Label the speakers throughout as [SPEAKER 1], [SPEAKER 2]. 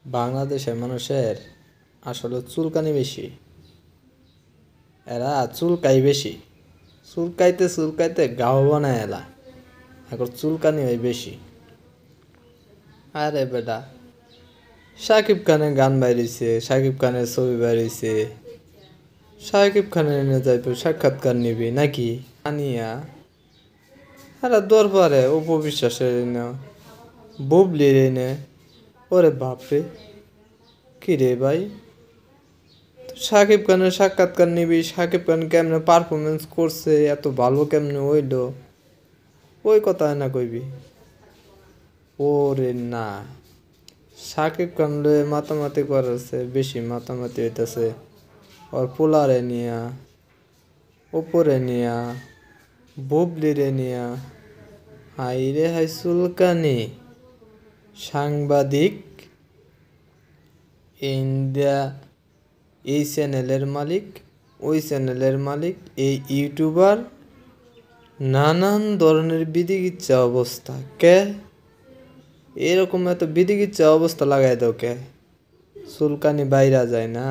[SPEAKER 1] বাংলাদেশের মানুষের আসলে চুলকানি বেশি। এরা চুলকাই বেশি, চুলকাইতে চুলকাইতে গাও বানায় এলা। এখন চুলকানি হয় বেশি। আরে বেটা, সাকিব খানের গান বাইরেছে, সাকিব খানের ছবি বাইরেছে, সাকিব খানের এনে যাইব সাক্ষাৎকার নিবি নাকি আনিয়া। এরা দরবারে উপবিশ্বাসের এনে, বুবলির এনে। ওরে বাপরে, কি রে ভাই, সাকিব খানের সাক্ষাৎকার নিবি, সাকিব খান কেমনে পারফরমেন্স করছে, এত ভালো কেমনে হইল, ওই কথা না কইবি। ওরে না, সাকিব খান লয়ে মাতামাতি করেছে, বেশি মাতামাতি হইতেছে ওর পোলারে নিয়া, ওপরে নিয়া, বুবলিরে নিয়া। হাই রে হাই চুলকানি। সাংবাদিক, ইন্ডিয়া, এই চ্যানেলের মালিক, ওই চ্যানেলের মালিক, এই ইউটিউবার, নানান ধরনের বিধিকিচ্ছা অবস্থা। কে এরকম এত বিধিকিচ্ছা অবস্থা লাগাই দাও কে? চুলকানি বাইরা যায় না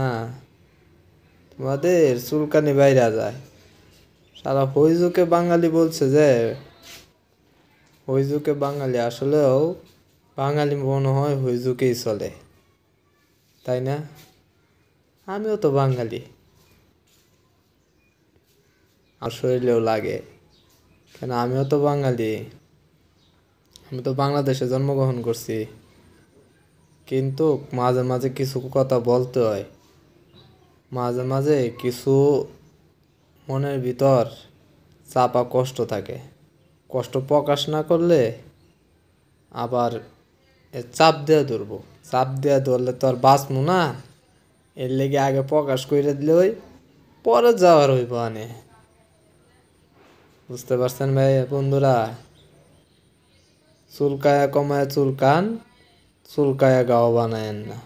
[SPEAKER 1] তোমাদের? চুলকানি বাইরা যায়। সারা হইজুকে বাঙালি বলছে যে হইজুকে বাঙালি, আসলেও বাঙালি মনে হয় হইজুকেই চলে, তাই না? আমিও তো বাঙালি, আর শরীরেও লাগে কেন, আমিও তো বাঙালি। আমি তো বাংলাদেশে জন্মগ্রহণ করছি, কিন্তু মাঝে মাঝে কিছু কথা বলতে হয়। মাঝে মাঝে কিছু মনের ভিতর চাপা কষ্ট থাকে, কষ্ট প্রকাশ না করলে আবার চাপ দেওয়া ধরবো, চাপ দেওয়া ধরলে তো আর বাঁচবো না। এর লেগে আগে প্রকাশ করে দিলে ওই পরে যাওয়ার হইব আনে। বুঝতে পারছেন ভাই বন্ধুরা? চুলকায়া কমায় চুলকান, চুলকায়া গাও বানায়েন না।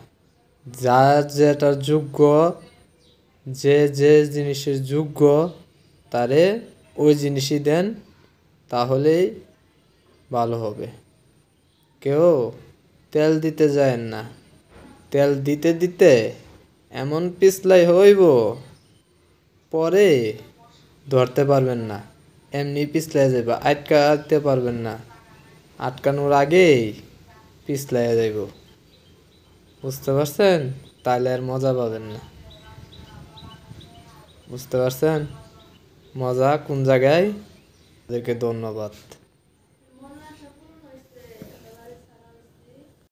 [SPEAKER 1] যার যেটার যোগ্য, যে যে জিনিসের যোগ্য, তারে ওই জিনিসই দেন, তাহলেই ভালো হবে। কেউ তেল দিতে যায়েন না, তেল দিতে দিতে এমন পিছলাই হইব, পরে ধরতে পারবেন না, এমনি পিছলাই যাইব, আটকাতে পারবেন না, আটকানোর আগেই পিছলাই যাইব। বুঝতে পারছেন? তাহলে আর মজা পাবেন না। বুঝতে পারছেন মজা কোন জায়গায়? ওদেরকে ধন্যবাদ।